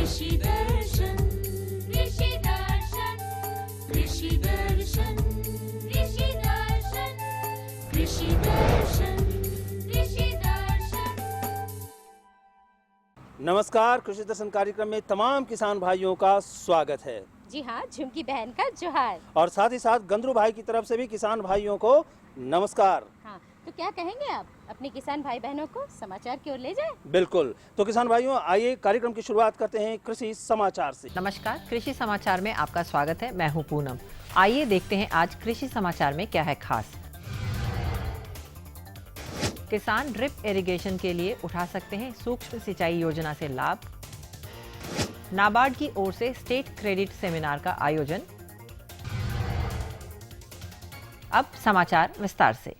कृषि दर्शन कृषि दर्शन कृषि दर्शन कृषि दर्शन कृषि दर्शन कृषि दर्शन। नमस्कार, कृषि दर्शन कार्यक्रम में तमाम किसान भाइयों का स्वागत है। जी हाँ, झुमकी बहन का जोहार। और साथ ही साथ गंदरू भाई की तरफ से भी किसान भाइयों को नमस्कार। हाँ, तो क्या कहेंगे आप अपने किसान भाई बहनों को समाचार की ओर ले जाएं? बिल्कुल, तो किसान भाइयों आइए कार्यक्रम की शुरुआत करते हैं कृषि समाचार से। नमस्कार, कृषि समाचार में आपका स्वागत है। मैं हूं पूनम। आइए देखते हैं आज कृषि समाचार में क्या है खास। किसान ड्रिप इरिगेशन के लिए उठा सकते हैं सूक्ष्म सिंचाई योजना से लाभ। नाबार्ड की ओर से स्टेट क्रेडिट सेमिनार का आयोजन। अब समाचार विस्तार से।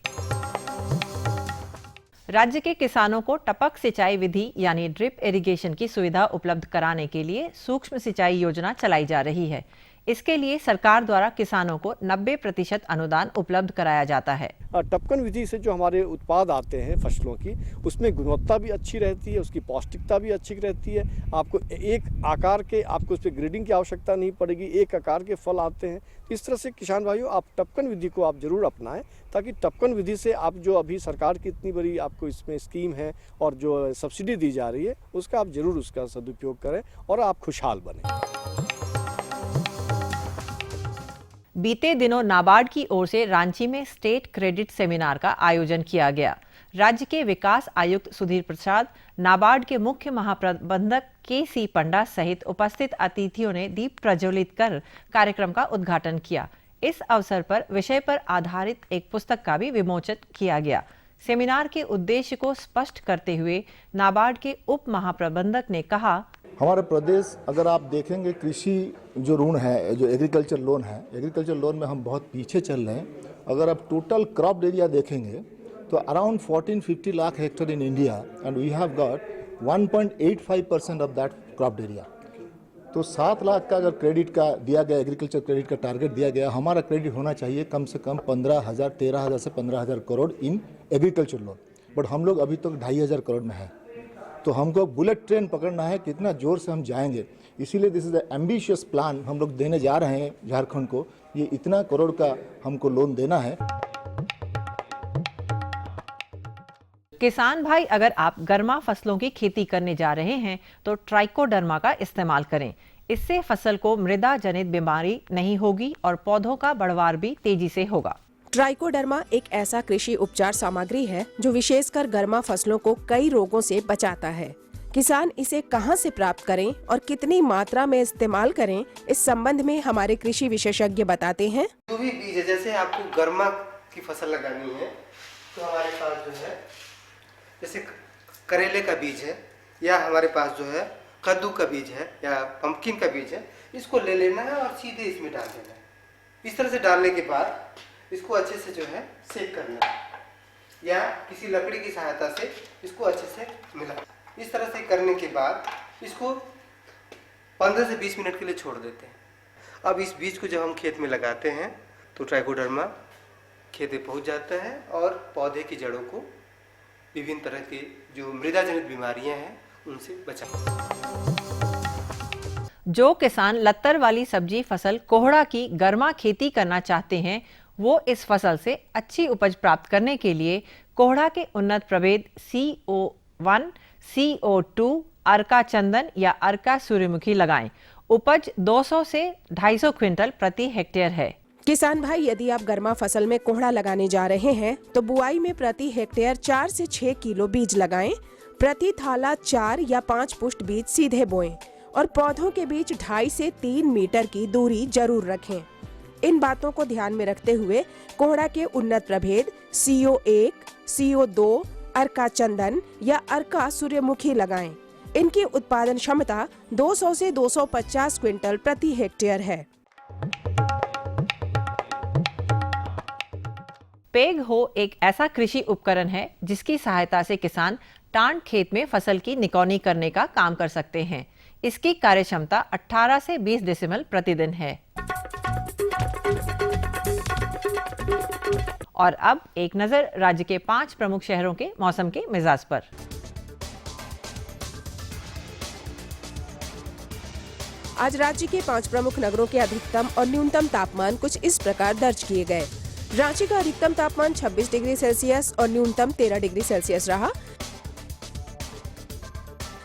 राज्य के किसानों को टपक सिंचाई विधि यानी ड्रिप इरिगेशन की सुविधा उपलब्ध कराने के लिए सूक्ष्म सिंचाई योजना चलाई जा रही है। इसके लिए सरकार द्वारा किसानों को 90% अनुदान उपलब्ध कराया जाता है। टपकन विधि से जो हमारे उत्पाद आते हैं फसलों की, उसमें गुणवत्ता भी अच्छी रहती है, उसकी पौष्टिकता भी अच्छी रहती है। आपको एक आकार के, आपको उस पर ग्रेडिंग की आवश्यकता नहीं पड़ेगी, एक आकार के फल आते हैं। इस तरह से किसान भाइयों, आप टपकन विधि को आप जरूर अपनाएं, ताकि टपकन विधि से आप जो अभी सरकार की इतनी बड़ी आपको इसमें स्कीम है और जो सब्सिडी दी जा रही है, उसका आप जरूर उसका सदुपयोग करें और आप खुशहाल बनें। बीते दिनों नाबार्ड की ओर से रांची में स्टेट क्रेडिट सेमिनार का आयोजन किया गया। राज्य के विकास आयुक्त सुधीर प्रसाद, नाबार्ड के मुख्य महाप्रबंधक के.सी. पंडा सहित उपस्थित अतिथियों ने दीप प्रज्वलित कर कार्यक्रम का उद्घाटन किया। इस अवसर पर विषय पर आधारित एक पुस्तक का भी विमोचन किया गया। सेमिनार के उद्देश्य को स्पष्ट करते हुए नाबार्ड के उप महाप्रबंधक ने कहा, हमारा प्रदेश अगर आप देखेंगे कृषि जो ऋण है, जो एग्रीकल्चर लोन है, एग्रीकल्चर लोन में हम बहुत पीछे चल रहे हैं। अगर आप टोटल क्रॉप एरिया देखेंगे तो around 1450 lakh hectare in India and we have got 1.85% of that crop area. तो 7 लाख का अगर क्रेडिट का दिया गया, एग्रीकल्चर क्रेडिट का टारगेट दिया गया, हमारा क्रेडिट होना चाहिए कम से कम 15,000 13,000 से 15,000 crore in agriculture loan. But हम लोग अभी तक 2,500 करोड़ में है। तो हमको बुलेट ट्रेन पकड़ना है, कितना जोर से हम जाएंगे। इसीलिए this is the ambitious plan हम लोग देने जा रहे हैं झारखंड को। ये इतना करोड़ का हमको लोन देना है। किसान भाई, अगर आप गर्मा फसलों की खेती करने जा रहे हैं तो ट्राइकोडर्मा का इस्तेमाल करें। इससे फसल को मृदा जनित बीमारी नहीं होगी और पौधों का बढ़वार भी तेजी से होगा। ट्राइकोडर्मा एक ऐसा कृषि उपचार सामग्री है जो विशेषकर गर्मा फसलों को कई रोगों से बचाता है। किसान इसे कहां से प्राप्त करें और कितनी मात्रा में इस्तेमाल करें, इस संबंध में हमारे कृषि विशेषज्ञ बताते हैं। जो भी बीज है, जैसे आपको गर्मा की फसल लगानी है तो हमारे पास जो है जैसे करेले का बीज है, या हमारे पास जो है कद्दू का बीज है या पंपकिन का बीज है, इसको ले लेना है और सीधे इसमें डाल देना है। इस तरह से डालने के बाद इसको अच्छे से जो है सेक करना है, या किसी लकड़ी की सहायता से इसको अच्छे से मिला। इस तरह से करने के बाद इसको 15 से 20 मिनट के लिए छोड़ देते हैं। अब इस बीज को जब हम खेत में लगाते हैं तो ट्राइकोडर्मा खेत में पहुंच जाता है और पौधे की जड़ों को विभिन्न तरह की जो मृदा जनित बीमारियां हैं उनसे बचाता है। जो किसान लत्तर वाली सब्जी फसल कोहड़ा की गर्मा खेती करना चाहते हैं, वो इस फसल से अच्छी उपज प्राप्त करने के लिए कोहड़ा के उन्नत प्रभेद CO1, CO2, अर्का चंदन या अर्का सूर्यमुखी लगाएं। उपज 200 से 250 क्विंटल प्रति हेक्टेयर है। किसान भाई, यदि आप गर्मा फसल में कोहड़ा लगाने जा रहे हैं तो बुआई में प्रति हेक्टेयर 4 से 6 किलो बीज लगाएं। प्रति थाला 4 या 5 पुष्ट बीज सीधे बोएं और पौधों के बीच 2.5 से 3 मीटर की दूरी जरूर रखें। इन बातों को ध्यान में रखते हुए कोहड़ा के उन्नत प्रभेद CO1, CO2, अर्का चंदन या अर्का सूर्यमुखी लगाएं। इनकी उत्पादन क्षमता 200 से 250 क्विंटल प्रति हेक्टेयर है। पेग हो एक ऐसा कृषि उपकरण है जिसकी सहायता से किसान टांड खेत में फसल की निकौनी करने का काम कर सकते हैं। इसकी कार्यक्षमता 18 से 20 डेसिबल प्रतिदिन है। और अब एक नजर राज्य के 5 प्रमुख शहरों के मौसम के मिजाज पर। आज राज्य के 5 प्रमुख नगरों के अधिकतम और न्यूनतम तापमान कुछ इस प्रकार दर्ज किए गए। रांची का अधिकतम तापमान 26 डिग्री सेल्सियस और न्यूनतम 13 डिग्री सेल्सियस रहा।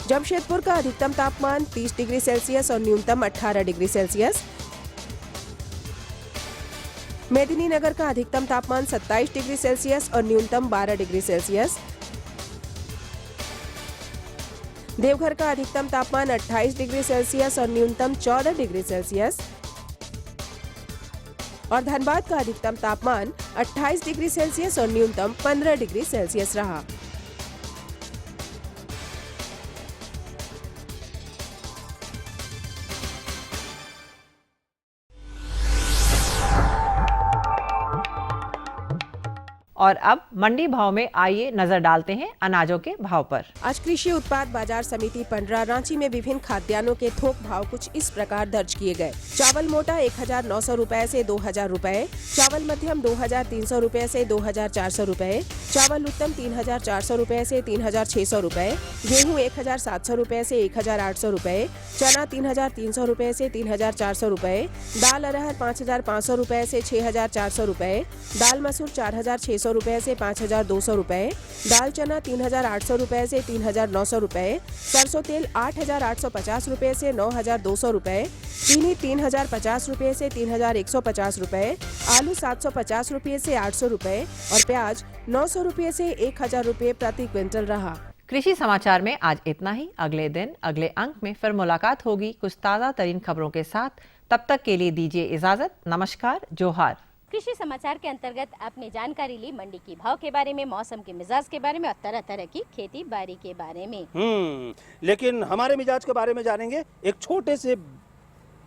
जमशेदपुर का अधिकतम तापमान 30 डिग्री सेल्सियस और न्यूनतम 18 डिग्री सेल्सियस। मेदिनीनगर का अधिकतम तापमान 27 डिग्री सेल्सियस और न्यूनतम 12 डिग्री सेल्सियस। देवघर का अधिकतम तापमान 28 डिग्री सेल्सियस और न्यूनतम 14 डिग्री सेल्सियस और धनबाद का अधिकतम तापमान 28 डिग्री सेल्सियस और न्यूनतम 15 डिग्री सेल्सियस रहा। और अब मंडी भाव में आइए नजर डालते हैं अनाजों के भाव पर। आज कृषि उत्पाद बाजार समिति पंडरा रांची में विभिन्न खाद्यान्नों के थोक भाव कुछ इस प्रकार दर्ज किए गए। चावल मोटा 1900 रुपए से 2000 रुपए, चावल मध्यम 2300 रुपए से 2400 रुपए, चावल उत्तम 3400 रुपए से 3600 रुपए, गेहूं 1700 रुपए से 1800 रुपए, चना 3300 रुपए से 3400 रुपए, दाल अरहर 5500 रुपए से 6400 रुपए, दाल मसूर 4600 रुपए से 5200 रुपए, दाल चना 3800 रुपए से 3900 रुपए, सरसों तेल 8850 रुपए से 9200 रुपए, चीनी 3050 रुपए से 3150 रुपए, आलू 750 रुपए से 800 रुपए और प्याज 900 रुपए से 1000 रुपए प्रति क्विंटल रहा। कृषि समाचार में आज इतना ही। अगले दिन अगले अंक में फिर मुलाकात होगी कुछ ताज़ा तरीन खबरों के साथ। तब तक के लिए दीजिए इजाजत। नमस्कार, जोहार। कृषि समाचार के अंतर्गत आपने जानकारी ली मंडी की भाव के बारे में, मौसम के मिजाज के बारे में और तरह तरह की खेती बाड़ी के बारे में। लेकिन हमारे मिजाज के बारे में जानेंगे एक छोटे से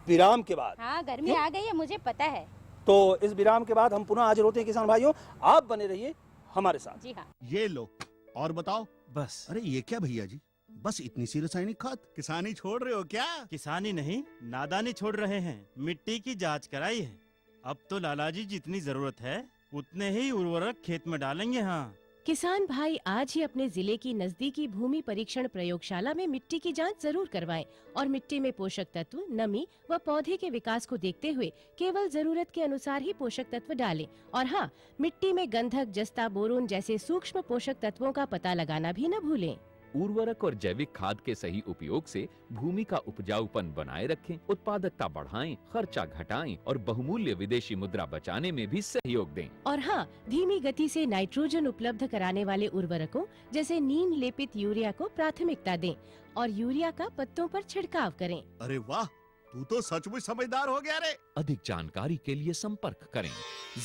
विराम के बाद। हाँ, गर्मी आ गई है, मुझे पता है। तो इस विराम के बाद हम पुनः हाजिर होते हैं किसान भाइयों। आप बने रहिए हमारे साथ। जी हाँ। ये लो और बताओ। बस। अरे ये क्या भैया जी, बस इतनी सी रासायनिक खाद? किसानी छोड़ रहे हो क्या? किसानी नहीं, नादानी छोड़ रहे हैं। मिट्टी की जांच कराई है। अब तो लालाजी जितनी जरूरत है उतने ही उर्वरक खेत में डालेंगे। हाँ, किसान भाई आज ही अपने जिले की नजदीकी भूमि परीक्षण प्रयोगशाला में मिट्टी की जांच जरूर करवाएं और मिट्टी में पोषक तत्व, नमी व पौधे के विकास को देखते हुए केवल जरूरत के अनुसार ही पोषक तत्व डालें। और हाँ, मिट्टी में गंधक, जस्ता, बोरोन जैसे सूक्ष्म पोषक तत्वों का पता लगाना भी न भूलें। उर्वरक और जैविक खाद के सही उपयोग से भूमि का उपजाऊपन बनाए रखें, उत्पादकता बढ़ाएं, खर्चा घटाएं और बहुमूल्य विदेशी मुद्रा बचाने में भी सहयोग दें। और हाँ, धीमी गति से नाइट्रोजन उपलब्ध कराने वाले उर्वरकों जैसे नीम लेपित यूरिया को प्राथमिकता दें और यूरिया का पत्तों पर छिड़काव करें। अरे वाह, तू तो सचमुच समझदार हो गया रे। अधिक जानकारी के लिए संपर्क करें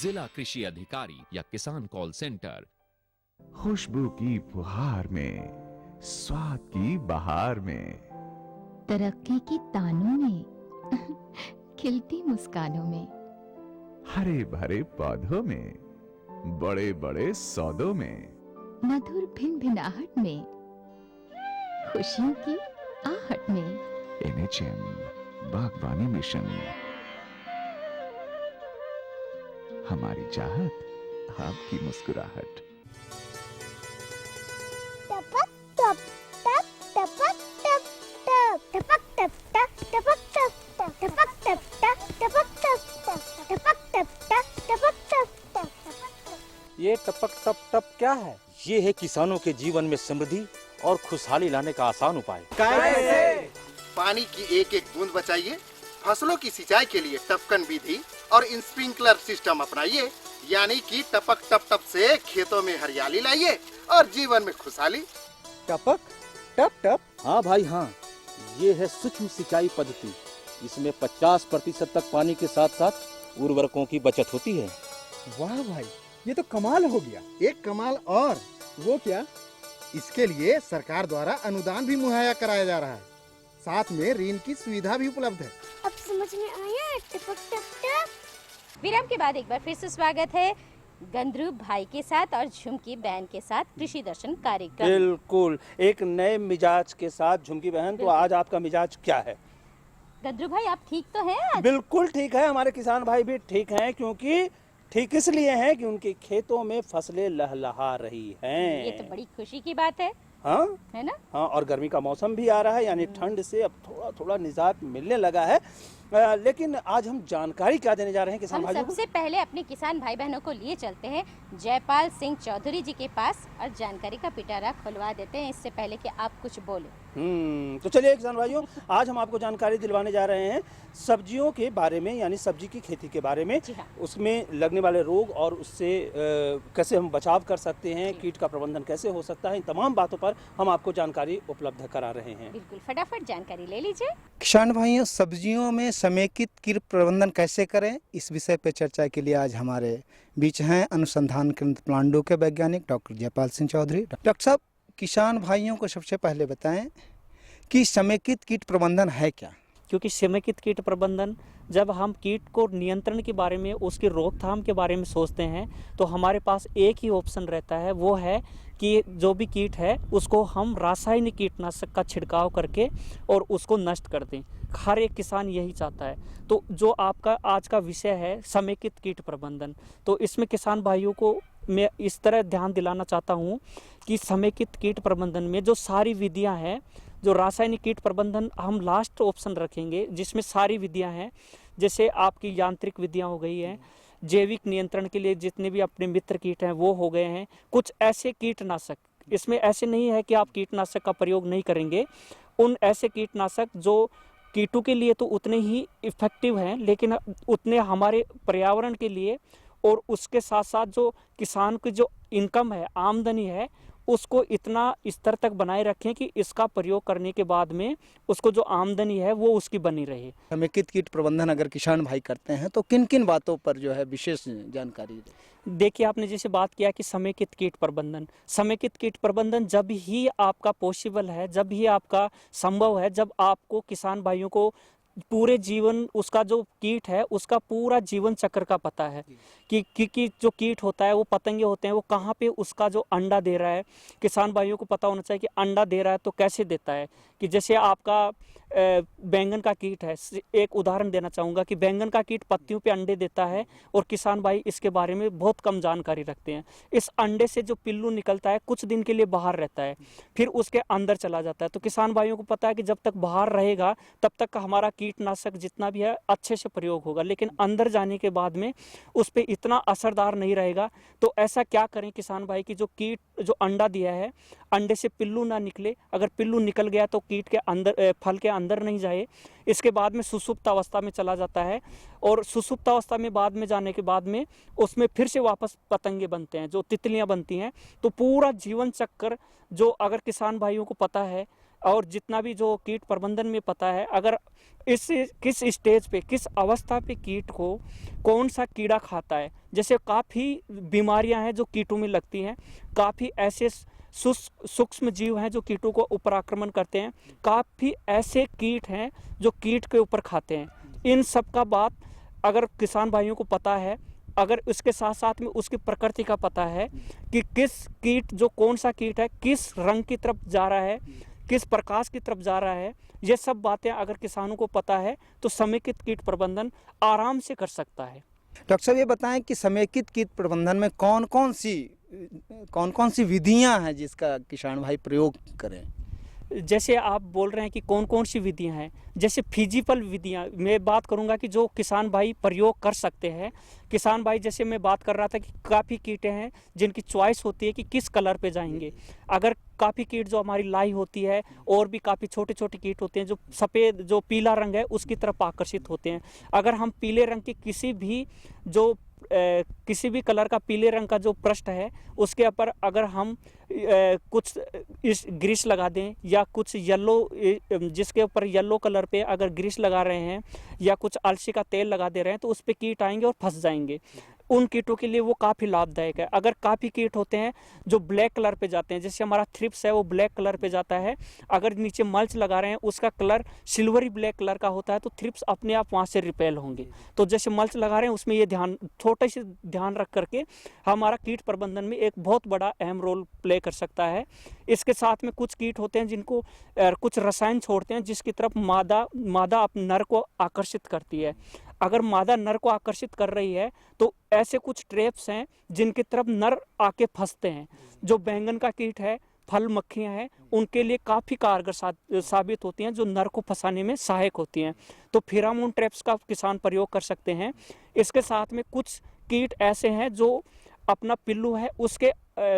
जिला कृषि अधिकारी या किसान कॉल सेंटर। खुशबू की फुहार में, स्वाद की बहार में, तरक्की की तानों में, खिलती मुस्कानों में, हरे भरे पौधों में, बड़े बड़े सौदों में, मधुर भिनभिनाहट में, खुशियों की आहट में। NHM बागवानी मिशन, हमारी चाहत, आपकी मुस्कुराहट। टपक टप टप टपक टप टप टपक टप टप टपक टप टपक टप टप टपक टप टपक टप टप टपक टप। ये टपक टप टप क्या है? ये है किसानों के जीवन में समृद्धि और खुशहाली लाने का आसान उपाय। कैसे? पानी की एक एक बूंद बचाइए, फसलों की सिंचाई के लिए टपकन विधि और स्प्रिंकलर सिस्टम अपनाइए, यानी कि टपक टप टप से खेतों में हरियाली लाइए और जीवन में खुशहाली। टपक टप टप? हाँ भाई हाँ, ये है सूक्ष्म सिंचाई पद्धति। इसमें 50% तक पानी के साथ साथ उर्वरकों की बचत होती है। वाह भाई, ये तो कमाल हो गया। एक कमाल और, वो क्या? इसके लिए सरकार द्वारा अनुदान भी मुहैया कराया जा रहा है, साथ में ऋण की सुविधा भी उपलब्ध है। अब समझ में आया टपक टप टप। विराम के बाद एक बार फिर से स्वागत है गंद्रू भाई के साथ और झुमकी बहन के साथ कृषि दर्शन कार्यक्रम। बिल्कुल, एक नए मिजाज के साथ। झुमकी बहन, तो आज आपका मिजाज क्या है? गंद्रू भाई, आप ठीक तो हैं आज? बिल्कुल ठीक है, हमारे किसान भाई भी ठीक हैं, क्योंकि ठीक इसलिए हैं कि उनके खेतों में फसलें लहलहा रही हैं। ये तो बड़ी खुशी की बात है। हाँ है ना। हाँ, और गर्मी का मौसम भी आ रहा है, यानी ठंड से अब थोड़ा थोड़ा निजात मिलने लगा है। लेकिन आज हम जानकारी क्या देने जा रहे हैं किसान हम भाइयों को? सबसे पहले अपने किसान भाई बहनों को लिए चलते हैं जयपाल सिंह चौधरी जी के पास और जानकारी का पिटारा खुलवा देते हैं, इससे पहले कि आप कुछ बोले। तो चलिए किसान भाइयों, आज हम आपको जानकारी दिलवाने जा रहे हैं सब्जियों के बारे में, यानी सब्जी की खेती के बारे में। उसमें लगने वाले रोग और उससे कैसे हम बचाव कर सकते हैं, कीट का प्रबंधन कैसे हो सकता है, इन तमाम बातों पर हम आपको जानकारी उपलब्ध करा रहे हैं। बिल्कुल, फटाफट जानकारी ले लीजिए। किसान भाइयों, सब्जियों में समेकित कीट प्रबंधन कैसे करें, इस विषय पर चर्चा के लिए आज हमारे बीच हैं अनुसंधान केंद्र प्लांडो के वैज्ञानिक डॉक्टर जयपाल सिंह चौधरी। डॉक्टर साहब, किसान भाइयों को सबसे पहले बताएं कि समेकित कीट प्रबंधन है क्या? क्योंकि समेकित कीट प्रबंधन, जब हम कीट को नियंत्रण के बारे में, उसकी रोकथाम के बारे में सोचते हैं तो हमारे पास एक ही ऑप्शन रहता है, वो है कि जो भी कीट है उसको हम रासायनिक कीटनाशक का छिड़काव करके और उसको नष्ट कर दें। हर एक किसान यही चाहता है। तो जो आपका आज का विषय है समेकित कीट प्रबंधन, तो इसमें किसान भाइयों को मैं इस तरह ध्यान दिलाना चाहता हूँ कि समेकित कीट प्रबंधन में जो सारी विधियाँ हैं, जो रासायनिक कीट प्रबंधन हम लास्ट ऑप्शन रखेंगे, जिसमें सारी विधियां हैं, जैसे आपकी यांत्रिक विधियां हो गई हैं, जैविक नियंत्रण के लिए जितने भी अपने मित्र कीट हैं वो हो गए हैं, कुछ ऐसे कीटनाशक, इसमें ऐसे नहीं है कि आप कीटनाशक का प्रयोग नहीं करेंगे, उन ऐसे कीटनाशक जो कीटों के लिए तो उतने ही इफेक्टिव हैं, लेकिन उतने हमारे पर्यावरण के लिए और उसके साथ साथ जो किसान की जो इनकम है, आमदनी है, उसको इतना स्तर तक बनाए रखें कि इसका प्रयोग करने के बाद में उसको जो आमदनी है वो उसकी बनी रहे। समेकित कीट प्रबंधन अगर किसान भाई करते हैं तो किन किन बातों पर जो है विशेष जानकारी दें? देखिए, आपने जैसे बात किया कि समेकित कीट प्रबंधन, समेकित कीट प्रबंधन जब ही आपका पॉसिबल है, जब ही आपका संभव है, जब आपको किसान भाइयों को पूरे जीवन उसका जो कीट है उसका पूरा जीवन चक्र का पता है कि जो कीट होता है, वो पतंगे होते हैं, वो कहाँ पे उसका जो अंडा दे रहा है, किसान भाइयों को पता होना चाहिए कि अंडा दे रहा है तो कैसे देता है। कि जैसे आपका बैंगन का कीट है, एक उदाहरण देना चाहूँगा कि बैंगन का कीट पत्तियों पे अंडे देता है और किसान भाई इसके बारे में बहुत कम जानकारी रखते हैं। इस अंडे से जो पिल्लू निकलता है कुछ दिन के लिए बाहर रहता है, फिर उसके अंदर चला जाता है। तो किसान भाइयों को पता है कि जब तक बाहर रहेगा तब तक हमारा कीटनाशक जितना भी है अच्छे से प्रयोग होगा, लेकिन अंदर जाने के बाद में उस पर इतना असरदार नहीं रहेगा। तो ऐसा क्या करें किसान भाई कि जो कीट जो अंडा दिया है, अंडे से पिल्लू ना निकले, अगर पिल्लू निकल गया तो कीट के अंदर, फल के अंदर नहीं जाए, इसके बाद में सुसुप्त अवस्था में चला जाता है और सुसुप्त अवस्था में बाद में जाने के बाद में उसमें फिर से वापस पतंगे बनते हैं, जो तितलियां बनती हैं। तो पूरा जीवन चक्र जो अगर किसान भाइयों को पता है और जितना भी जो कीट प्रबंधन में पता है, अगर इस किस स्टेज पे, किस अवस्था पे कीट को कौन सा कीड़ा खाता है, जैसे काफ़ी बीमारियां हैं जो कीटों में लगती हैं, काफ़ी ऐसे सूक्ष्म जीव हैं जो कीटों को ऊपर आक्रमण करते हैं, काफ़ी ऐसे कीट हैं जो कीट के ऊपर खाते हैं। इन सब का बात अगर किसान भाइयों को पता है, अगर उसके साथ साथ में उसकी प्रकृति का पता है कि किस कीट, जो कौन सा कीट है, किस रंग की तरफ जा रहा है, किस प्रकाश की तरफ जा रहा है, ये सब बातें अगर किसानों को पता है तो समेकित कीट प्रबंधन आराम से कर सकता है। डॉक्टर साहब, ये बताएं कि समेकित कीट प्रबंधन में कौन कौन सी विधियां हैं जिसका किसान भाई प्रयोग करें? जैसे आप बोल रहे हैं कि कौन कौन सी विधियां हैं, जैसे फिजिबल विधियां मैं बात करूंगा कि जो किसान भाई प्रयोग कर सकते हैं। किसान भाई, जैसे मैं बात कर रहा था कि काफ़ी कीटे हैं जिनकी चॉइस होती है कि किस कलर पे जाएंगे। अगर काफ़ी कीट जो हमारी लाई होती है और भी काफ़ी छोटे छोटे कीट होते हैं जो सफ़ेद, जो पीला रंग है उसकी तरफ आकर्षित होते हैं। अगर हम पीले रंग की किसी भी कलर का पीले रंग का जो पृष्ठ है उसके ऊपर अगर हम कुछ इस ग्रीस लगा दें या कुछ येलो, जिसके ऊपर येलो कलर पे अगर ग्रीस लगा रहे हैं या कुछ अलसी का तेल लगा दे रहे हैं तो उस पर कीट आएंगे और फंस जाएंगे। उन कीटों के लिए वो काफ़ी लाभदायक है। अगर काफ़ी कीट होते हैं जो ब्लैक कलर पे जाते हैं, जैसे हमारा थ्रिप्स है वो ब्लैक कलर पे जाता है, अगर नीचे मल्च लगा रहे हैं उसका कलर सिल्वरी ब्लैक कलर का होता है तो थ्रिप्स अपने आप वहाँ से रिपेल होंगे। तो जैसे मल्च लगा रहे हैं उसमें ये छोटे से ध्यान रख करके हमारा कीट प्रबंधन में एक बहुत बड़ा अहम रोल प्ले कर सकता है। इसके साथ में कुछ कीट होते हैं जिनको कुछ रसायन छोड़ते हैं जिसकी तरफ मादा अपने नर को आकर्षित करती है। अगर मादा नर को आकर्षित कर रही है तो ऐसे कुछ ट्रैप्स हैं जिनकी तरफ नर आके फंसते हैं। जो बैंगन का कीट है, फल मक्खियाँ हैं उनके लिए काफ़ी कारगर साबित होती हैं, जो नर को फंसाने में सहायक होती हैं। तो फेरामोन ट्रैप्स का किसान प्रयोग कर सकते हैं। इसके साथ में कुछ कीट ऐसे हैं जो अपना पिल्लू है उसके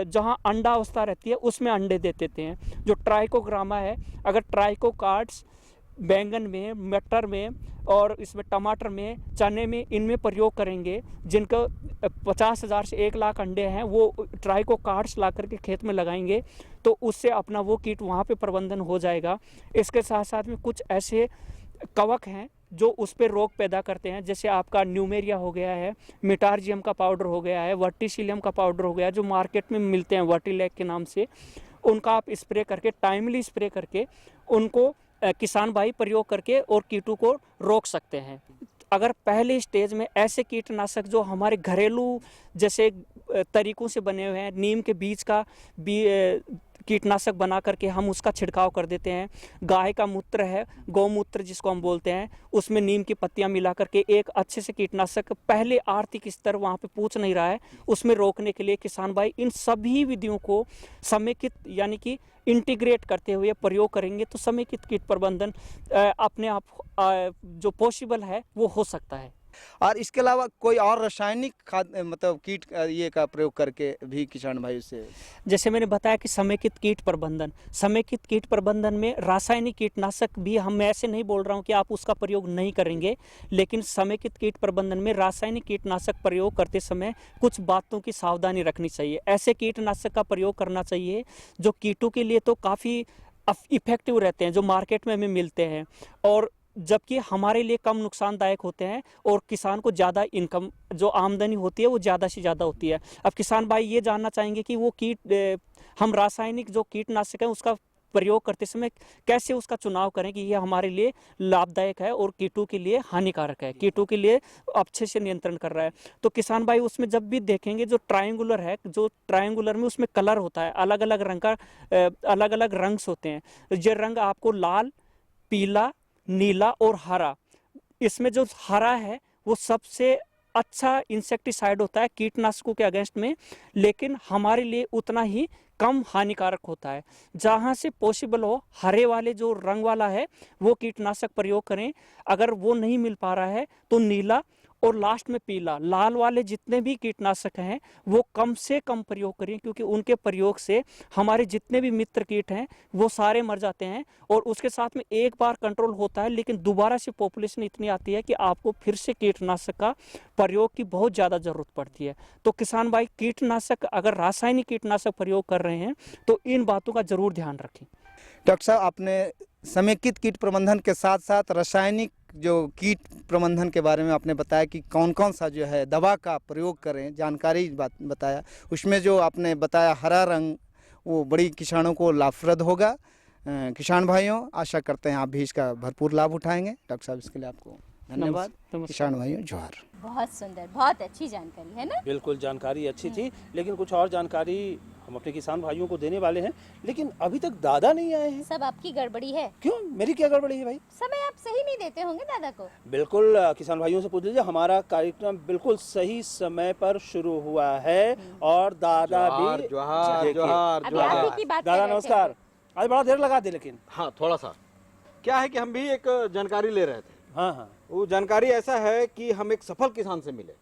जहाँ अंडा अवस्था रहती है उसमें अंडे दे देते हैं। जो ट्राइकोग्रामा है, अगर ट्राइकोकार्ड्स बैंगन में, मटर में और इसमें टमाटर में, चने में, इनमें प्रयोग करेंगे, जिनका 50,000 से 1 लाख अंडे हैं, वो ट्राइकोकार्ड्स ला करके खेत में लगाएंगे तो उससे अपना वो कीट वहाँ पे प्रबंधन हो जाएगा। इसके साथ साथ में कुछ ऐसे कवक हैं जो उस पर रोग पैदा करते हैं, जैसे आपका न्यूमेरिया हो गया है, मिटारजियम का पाउडर हो गया है, वर्टिसिलियम का पाउडर हो गया है, जो मार्केट में मिलते हैं वर्टिलैक के नाम से। उनका आप स्प्रे करके, टाइमली स्प्रे करके उनको किसान भाई प्रयोग करके और कीटों को रोक सकते हैं। अगर पहले स्टेज में ऐसे कीटनाशक जो हमारे घरेलू जैसे तरीकों से बने हुए हैं, नीम के बीज का कीटनाशक बना करके हम उसका छिड़काव कर देते हैं। गाय का मूत्र है, गौमूत्र जिसको हम बोलते हैं, उसमें नीम की पत्तियां मिला करके एक अच्छे से कीटनाशक, पहले आर्थिक स्तर वहाँ पे पूछ नहीं रहा है, उसमें रोकने के लिए किसान भाई इन सभी विधियों को समेकित यानी कि इंटीग्रेट करते हुए प्रयोग करेंगे तो समेकित कीट प्रबंधन अपने आप जो पॉसिबल है वो हो सकता है। और इसके अलावा कोई और रासायनिक खाद मतलब कीट ये का प्रयोग करके भी किसान भाई से, जैसे मैंने बताया कि समेकित कीट प्रबंधन, समेकित कीट प्रबंधन में रासायनिक कीटनाशक भी, हम ऐसे नहीं बोल रहा हूँ कि आप उसका प्रयोग नहीं करेंगे, लेकिन समेकित कीट प्रबंधन में रासायनिक कीटनाशक प्रयोग करते समय कुछ बातों की सावधानी रखनी चाहिए। ऐसे कीटनाशक का प्रयोग करना चाहिए जो कीटों के लिए तो काफ़ी इफेक्टिव रहते हैं, जो मार्केट में हमें मिलते हैं, और जबकि हमारे लिए कम नुकसानदायक होते हैं और किसान को ज़्यादा इनकम जो आमदनी होती है वो ज़्यादा से ज़्यादा होती है। अब किसान भाई ये जानना चाहेंगे कि वो हम रासायनिक जो कीटनाशक है उसका प्रयोग करते समय कैसे उसका चुनाव करें कि ये हमारे लिए लाभदायक है और कीटों के लिए हानिकारक है, कीटों के लिए अच्छे से नियंत्रण कर रहा है। तो किसान भाई उसमें जब भी देखेंगे जो ट्रायंगुलर है, जो ट्रायंगुलर में उसमें कलर होता है, अलग अलग रंग का अलग अलग रंग्स होते हैं। ये रंग आपको लाल, पीला, नीला और हरा, इसमें जो हरा है वो सबसे अच्छा इंसेक्टिसाइड होता है कीटनाशकों के अगेंस्ट में, लेकिन हमारे लिए उतना ही कम हानिकारक होता है। जहाँ से पॉसिबल हो हरे वाले जो रंग वाला है वो कीटनाशक प्रयोग करें। अगर वो नहीं मिल पा रहा है तो नीला और लास्ट में पीला, लाल वाले जितने भी कीटनाशक हैं वो कम से कम प्रयोग करें, क्योंकि उनके प्रयोग से हमारे जितने भी मित्र कीट हैं वो सारे मर जाते हैं। और उसके साथ में एक बार कंट्रोल होता है, लेकिन दोबारा से पॉपुलेशन इतनी आती है कि आपको फिर से कीटनाशक का प्रयोग की बहुत ज़्यादा ज़रूरत पड़ती है। तो किसान भाई कीटनाशक, अगर रासायनिक कीटनाशक प्रयोग कर रहे हैं तो इन बातों का जरूर ध्यान रखें। डॉक्टर साहब, आपने समेकित कीट प्रबंधन के साथ साथ रासायनिक जो कीट प्रबंधन के बारे में आपने बताया कि कौन कौन सा जो है दवा का प्रयोग करें, जानकारी बताया। उसमें जो आपने बताया हरा रंग, वो बड़ी किसानों को लाभप्रद होगा। किसान भाइयों, आशा करते हैं आप भी इसका भरपूर लाभ उठाएंगे। डॉक्टर साहब, इसके लिए आपको धन्यवाद। किसान भाइयों, जोहार। बहुत सुंदर, बहुत अच्छी जानकारी है ना। बिल्कुल, जानकारी अच्छी थी, लेकिन कुछ और जानकारी हम अपने किसान भाइयों को देने वाले हैं, लेकिन अभी तक दादा नहीं आए हैं। सब आपकी गड़बड़ी है। क्यों, मेरी क्या गड़बड़ी है भाई? समय आप सही नहीं देते होंगे दादा को। बिल्कुल, किसान भाइयों से पूछ लीजिए, हमारा कार्यक्रम बिल्कुल सही समय पर शुरू हुआ है और दादा भी। दादा नमस्कार। आज बड़ा देर लगा दे, लेकिन हाँ थोड़ा सा क्या है कि हम भी एक जानकारी ले रहे थे। हाँ, वो जानकारी ऐसा है कि हम एक सफल किसान से मिले।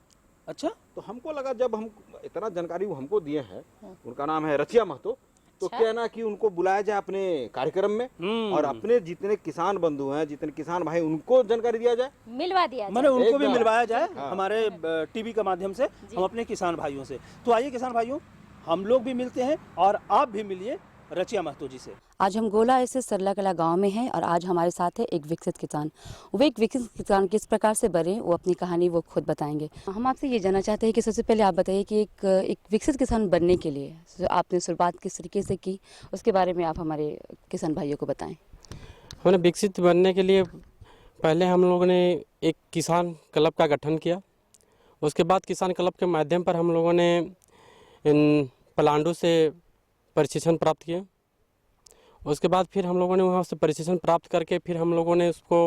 अच्छा, तो हमको लगा, जब हम इतना जानकारी वो हमको दिए हैं, उनका नाम है रचिया महतो, तो क्या ना कि उनको बुलाया जाए अपने कार्यक्रम में और अपने जितने किसान बंधु हैं, जितने किसान भाई, उनको जानकारी दिया जाए, मिलवा दिया जाए, मैंने उनको भी मिलवाया जाए हमारे टीवी के माध्यम से, हम अपने किसान भाइयों से। तो आइए किसान भाइयों, हम लोग भी मिलते हैं और आप भी मिलिए रचिया महतो जी से। आज हम गोला स्थित सरला कला गांव में हैं और आज हमारे साथ है एक विकसित किसान। वो एक विकसित किसान किस प्रकार से बने, वो अपनी कहानी वो खुद बताएंगे। हम आपसे ये जानना चाहते हैं कि सबसे पहले आप बताइए कि एक विकसित किसान बनने के लिए आपने शुरुआत किस तरीके से की, उसके बारे में आप हमारे किसान भाइयों को बताएं। हमने विकसित बनने के लिए पहले हम लोगों ने एक किसान क्लब का गठन किया। उसके बाद किसान क्लब के माध्यम पर हम लोगों ने इन पलांडू से प्रशिक्षण प्राप्त किए। उसके बाद फिर हम लोगों ने वहाँ से प्रशिक्षण प्राप्त करके फिर हम लोगों ने उसको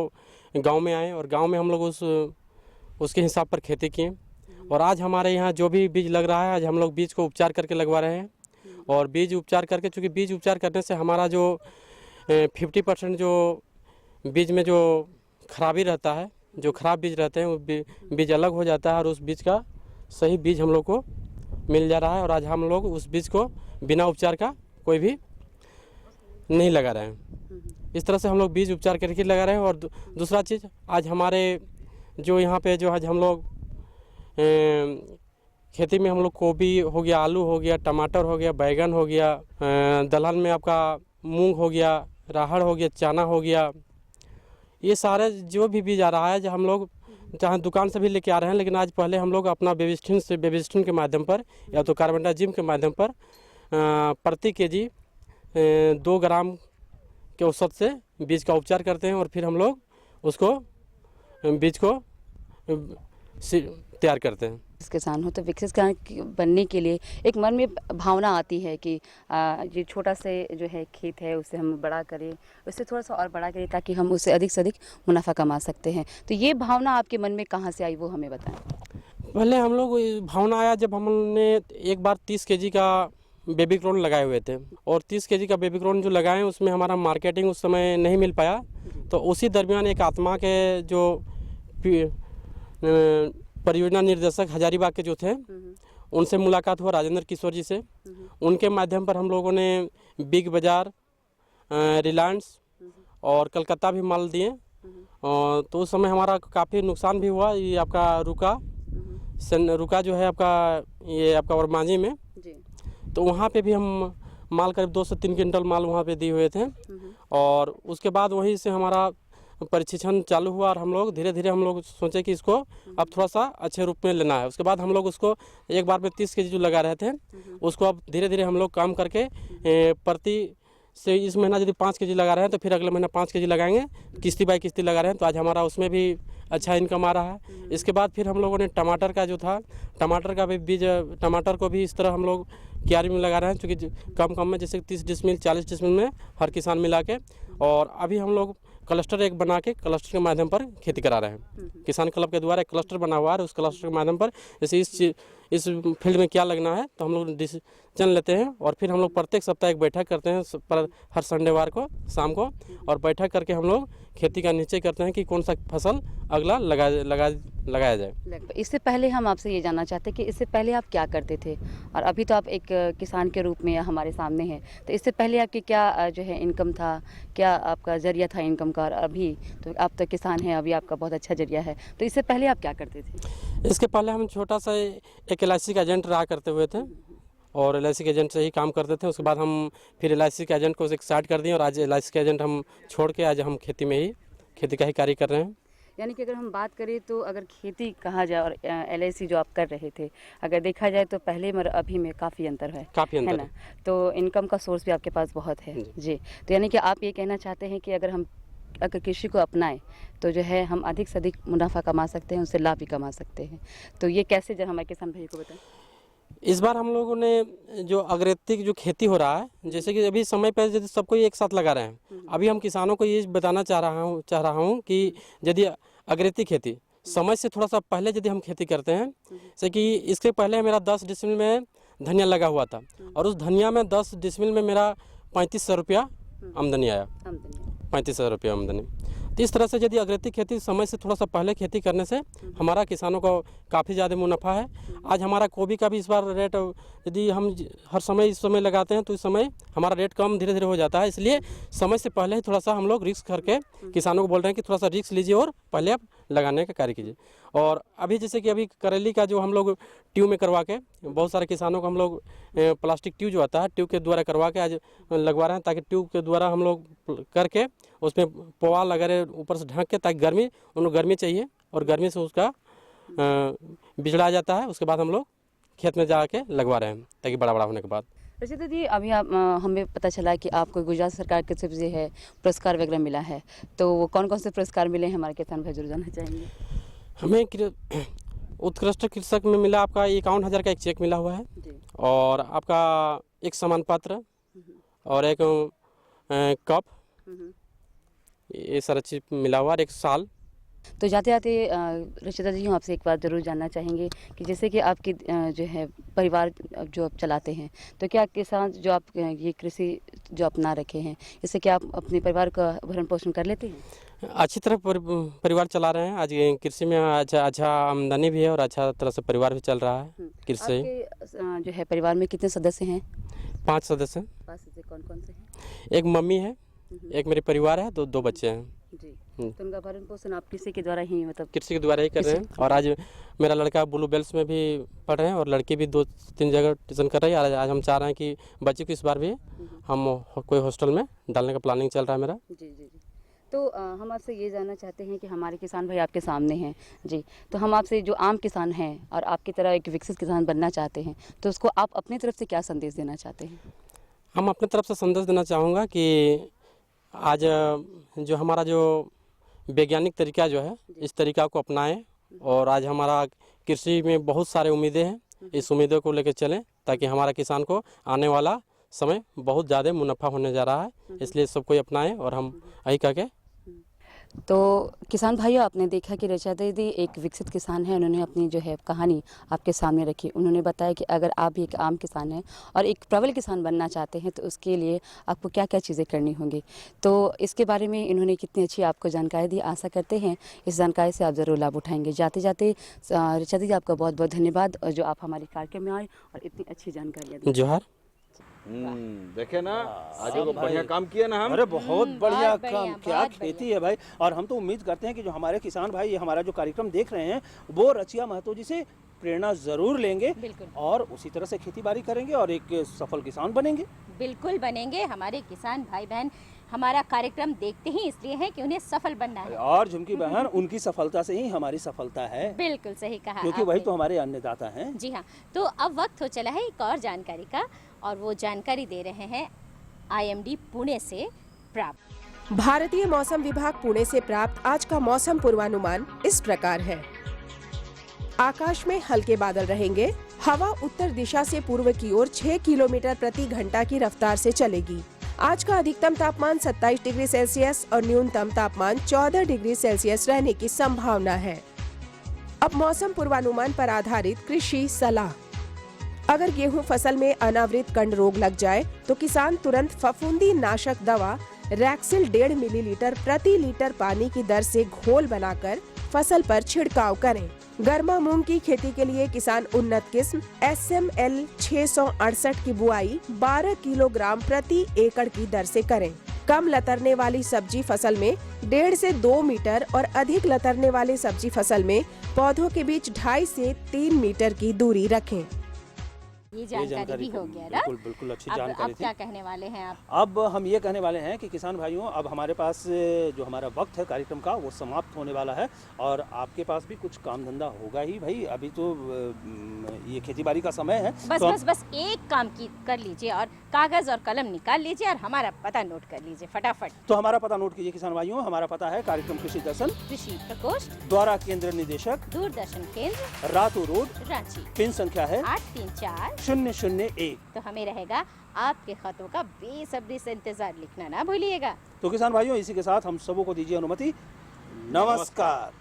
गांव में आए और गांव में हम लोग उसके हिसाब पर खेती किए। और आज हमारे यहाँ जो भी बीज लग रहा है, आज हम लोग बीज को उपचार करके लगवा रहे हैं और बीज उपचार करके, चूँकि बीज उपचार करने से हमारा जो 50% जो बीज में जो खराबी रहता है, जो खराब बीज रहते हैं, वो बीज अलग हो जाता है और उस बीज का सही बीज हम लोग को मिल जा रहा है। और आज हम लोग उस बीज को बिना उपचार का कोई भी नहीं लगा रहे हैं। इस तरह से हम लोग बीज उपचार करके लगा रहे हैं। और दूसरा चीज़, आज हमारे जो यहाँ पे जो आज हम लोग खेती में हम लोग गोभी हो गया, आलू हो गया, टमाटर हो गया, बैगन हो गया, दलहन में आपका मूंग हो गया, राहड़ हो गया, चना हो गया, ये सारे जो भी बीज आ रहा है, जो हम लोग चाहे दुकान से भी लेके आ रहे हैं, लेकिन आज पहले हम लोग अपना बेबिस्टिन के माध्यम पर या तो कार्बेंडाजिम के माध्यम पर प्रति केजी 2 ग्राम के औसत से बीज का उपचार करते हैं और फिर हम लोग उसको बीज को तैयार करते हैं। किसान हो तो विकसित किसान बनने के लिए एक मन में भावना आती है कि ये छोटा से जो है खेत है उसे हम बड़ा करें, उससे थोड़ा सा और बड़ा करें ताकि हम उससे अधिक से अधिक मुनाफा कमा सकते हैं। तो ये भावना आपके मन में कहाँ से आई, वो हमें बताएं। पहले हम लोग भावना आया जब हमने एक बार 30 केजी का बेबी कॉर्न लगाए हुए थे और 30 केजी का बेबी कॉर्न जो लगाए उसमें हमारा मार्केटिंग उस समय नहीं मिल पाया। तो उसी दरमियान एक आत्मा के जो परियोजना निर्देशक हजारीबाग के जो थे उनसे मुलाकात हुआ, राजेंद्र किशोर जी से। उनके माध्यम पर हम लोगों ने बिग बाज़ार, रिलायंस और कलकत्ता भी माल दिए। तो उस समय हमारा काफ़ी नुकसान भी हुआ। ये आपका रुका जो है आपका, ये आपका और मांझी में, तो वहाँ पे भी हम माल करीब 2 से 3 क्विंटल माल वहाँ पे दिए हुए थे। और उसके बाद वहीं से हमारा प्रशिक्षण चालू हुआ और हम लोग धीरे धीरे हम लोग सोचे कि इसको अब थोड़ा सा अच्छे रूप में लेना है। उसके बाद हम लोग उसको एक बार में 30 केजी जो लगा रहे थे उसको अब धीरे धीरे हम लोग काम करके प्रति से इस महीना यदि 5 केजी लगा रहे हैं तो फिर अगले महीना 5 केजी लगाएंगे, किस्ती बाई किस्ती लगा रहे हैं। तो आज हमारा उसमें भी अच्छा इनकम आ रहा है। इसके बाद फिर हम लोगों ने टमाटर का जो था, टमाटर का भी बीज, टमाटर को भी इस तरह हम लोग क्यारी में लगा रहे हैं, क्योंकि कम में जैसे 30 डिसमिल 40 डिसमिल में हर किसान मिला के। और अभी हम लोग क्लस्टर एक बना के क्लस्टर के माध्यम पर खेती करा रहे हैं। किसान क्लब के द्वारा एक क्लस्टर बना हुआ है, उस क्लस्टर के माध्यम पर जैसे इस फील्ड में क्या लगना है तो हम लोग डिसीजन लेते हैं और फिर हम लोग प्रत्येक सप्ताह एक बैठक करते हैं हर संडेवार को शाम को, और बैठक करके हम लोग खेती का निश्चय करते हैं कि कौन सा फसल अगला लगाया जाए। इससे पहले हम आपसे ये जानना चाहते हैं कि इससे पहले आप क्या करते थे और अभी तो आप एक किसान के रूप में हमारे सामने हैं। तो इससे पहले आपकी क्या जो है इनकम था, क्या आपका जरिया था इनकम का, और अभी तो आप तो किसान हैं, अभी आपका बहुत अच्छा जरिया है। तो इससे पहले आप क्या करते थे? इसके पहले हम छोटा सा एक LIC का एजेंट रहा करते हुए थे और LIC के एजेंट से ही काम करते थे। उसके बाद हम फिर LIC के एजेंट को एक साइड कर दिए और आज LIC के एजेंट हम छोड़ के आज हम खेती का ही कार्य कर रहे हैं। यानी कि अगर हम बात करें तो अगर खेती कहा जाए और LIC जो आप कर रहे थे, अगर देखा जाए तो पहले और अभी में काफ़ी अंतर है, है ना? तो इनकम का सोर्स भी आपके पास बहुत है जी। तो यानी कि आप ये कहना चाहते हैं कि अगर कृषि को अपनाएं तो जो है हम अधिक से अधिक मुनाफा कमा सकते हैं, उससे लाभ भी कमा सकते हैं। तो ये कैसे, जब हमारे किसान भाई को बताएं। इस बार हम लोगों ने जो अग्रेती जो खेती हो रहा है, जैसे कि अभी समय पर यदि सबको एक साथ लगा रहे हैं, अभी हम किसानों को ये बताना चाह रहा हूँ कि यदि अग्रेती खेती समय से थोड़ा सा पहले यदि हम खेती करते हैं, जैसे कि इसके पहले मेरा 10 डिसमिल में धनिया लगा हुआ था और उस धनिया में 10 डिसमिल में मेरा 3500 रुपया आमदनी आया, 3500 रुपया आमदनी। तो इस तरह से यदि अग्रेती खेती समय से थोड़ा सा पहले खेती करने से हमारा किसानों को काफ़ी ज़्यादा मुनाफा है। आज हमारा गोभी का भी इस बार रेट यदि हम हर समय इस समय लगाते हैं तो इस समय हमारा रेट कम धीरे धीरे हो जाता है। इसलिए समय से पहले ही थोड़ा सा हम लोग रिस्क करके किसानों को बोल रहे हैं कि थोड़ा सा रिस्क लीजिए और पहले आप लगाने का कार्य कीजिए। और अभी जैसे कि अभी करेली का जो हम लोग ट्यूब में करवा के बहुत सारे किसानों को हम लोग प्लास्टिक ट्यूब जो आता है ट्यूब के द्वारा करवा के आज लगवा रहे हैं, ताकि ट्यूब के द्वारा हम लोग करके उसमें पोवा लगा रहे ऊपर से ढक के, ताकि गर्मी चाहिए और गर्मी से उसका बिछड़ा जाता है। उसके बाद हम लोग खेत में जाके लगवा रहे हैं ताकि बड़ा होने के बाद। वैसे दीदी अभी आप हमें पता चला कि आपको गुजरात सरकार की तरफ से है पुरस्कार वगैरह मिला है, तो वो कौन कौन से पुरस्कार मिले हैं हमारे किसान भाई जरूर जानना चाहेंगे। हमें उत्कृष्ट कृषक में मिला आपका 51,000 का एक चेक मिला हुआ है और आपका एक सम्मान पत्र और एक कप, ये सारा चीज मिला हुआ, और एक साल तो जाते जाते रशिदा जी, हम आपसे एक बात ज़रूर जानना चाहेंगे कि जैसे कि आपके जो है परिवार जो आप चलाते हैं, तो क्या किसान जो आप ये कृषि जो अपना रखे हैं, इससे क्या आप अपने परिवार का भरण पोषण कर लेते हैं? अच्छी तरह परिवार चला रहे हैं। आज कृषि में अच्छा आमदनी भी है और अच्छा तरह से परिवार भी चल रहा है कृषि से। आपके जो है परिवार में कितने सदस्य हैं? 5 सदस्य हैं। 5 सदस्य कौन कौन से हैं? एक मम्मी है, एक मेरे परिवार है, दो बच्चे हैं जी। तो उनका भरण पोषण आप कृषि के द्वारा ही, मतलब कृषि के द्वारा ही कर रहे हैं। और आज मेरा लड़का ब्लू बेल्स में भी पढ़ रहे हैं और लड़की भी 2-3 जगह ट्यूशन कर रही है। आज हम चाह रहे हैं कि बच्चे को इस बार भी हम कोई हॉस्टल में डालने का प्लानिंग चल रहा है मेरा। जी जी जी। तो हम आपसे ये जानना चाहते हैं कि हमारे किसान भाई आपके सामने हैं जी, तो हम आपसे जो आम किसान हैं और आपकी तरह एक विकसित किसान बनना चाहते हैं, तो उसको आप अपनी तरफ से क्या संदेश देना चाहते हैं? हम अपनी तरफ से संदेश देना चाहूँगा कि आज जो हमारा जो वैज्ञानिक तरीका जो है, इस तरीका को अपनाएं और आज हमारा कृषि में बहुत सारे उम्मीदें हैं, इस उम्मीदों को लेकर चलें ताकि हमारा किसान को आने वाला समय बहुत ज़्यादा मुनाफा होने जा रहा है। इसलिए सब कोई अपनाएं और हम यही कह के। तो किसान भाइयों, आपने देखा कि रचा दीदी एक विकसित किसान है। उन्होंने अपनी जो है कहानी आपके सामने रखी। उन्होंने बताया कि अगर आप भी एक आम किसान हैं और एक प्रबल किसान बनना चाहते हैं तो उसके लिए आपको क्या क्या चीज़ें करनी होंगी। तो इसके बारे में इन्होंने कितनी अच्छी आपको जानकारी दी। आशा करते हैं इस जानकारी से आप ज़रूर लाभ उठाएंगे। जाते जाते रचा दीदी, आपका बहुत बहुत धन्यवाद जो आप हमारे कार्यक्रम में आए और इतनी अच्छी जानकारियाँ दी। जोहार। देखे ना, आज तो बढ़िया काम किया ना हम। अरे बहुत बढ़िया काम, क्या खेती है भाई। और हम तो उम्मीद करते हैं कि जो हमारे किसान भाई हमारा जो कार्यक्रम देख रहे हैं वो रचिया महतो जी से प्रेरणा जरूर लेंगे और उसी तरह से खेती बाड़ी करेंगे और एक सफल किसान बनेंगे। बिल्कुल बनेंगे। हमारे किसान भाई बहन हमारा कार्यक्रम देखते ही इसलिए है कि उन्हें सफल बनना है। और झुमकी बहन, उनकी सफलता से ही हमारी सफलता है। बिल्कुल सही कहा, क्योंकि वही तो हमारे अन्नदाता हैं। जी हाँ। तो अब वक्त हो चला है एक और जानकारी का, और वो जानकारी दे रहे हैं IMD पुणे से प्राप्त। भारतीय मौसम विभाग पुणे से प्राप्त आज का मौसम पूर्वानुमान इस प्रकार है। आकाश में हल्के बादल रहेंगे। हवा उत्तर दिशा से पूर्व की ओर 6 किलोमीटर प्रति घंटा की रफ्तार से चलेगी। आज का अधिकतम तापमान 27 डिग्री सेल्सियस और न्यूनतम तापमान 14 डिग्री सेल्सियस रहने की संभावना है। अब मौसम पूर्वानुमान पर आधारित कृषि सलाह। अगर गेहूं फसल में अनावृत कंड रोग लग जाए तो किसान तुरंत फफूंदी नाशक दवा रैक्सिल 1.5 मिलीलीटर प्रति लीटर पानी की दर से घोल बनाकर फसल पर छिड़काव करें। गर्मा मूंग की खेती के लिए किसान उन्नत किस्म SML 668 की बुआई 12 किलोग्राम प्रति एकड़ की दर से करें। कम लतरने वाली सब्जी फसल में 1.5 से 2 मीटर और अधिक लतरने वाली सब्जी फसल में पौधों के बीच 2.5 से 3 मीटर की दूरी रखें। ये जानकारी भी हो गया ना? बिल्कुल अच्छी अब जानकारी थी। क्या कहने वाले हैं आप? अब हम ये कहने वाले हैं कि किसान भाइयों, अब हमारे पास जो हमारा वक्त है कार्यक्रम का वो समाप्त होने वाला है और आपके पास भी कुछ काम धंधा होगा ही भाई। अभी तो ये खेतीबाड़ी का समय है। बस एक काम कर लीजिए और कागज और कलम निकाल लीजिए और हमारा पता नोट कर लीजिए फटाफट। तो हमारा पता नोट कीजिए किसान भाइयों। हमारा पता है कार्यक्रम कृषि दर्शन, कृषि प्रकोष्ठ, द्वारा केंद्र निदेशक, दूरदर्शन केंद्र, रातू रोड, रांची। पिन संख्या है 834-001। तो हमें रहेगा आपके खतों का बेसब्री से इंतजार, लिखना ना भूलिएगा। तो किसान भाइयों, इसी के साथ हम सबों को दीजिए अनुमति। नमस्कार।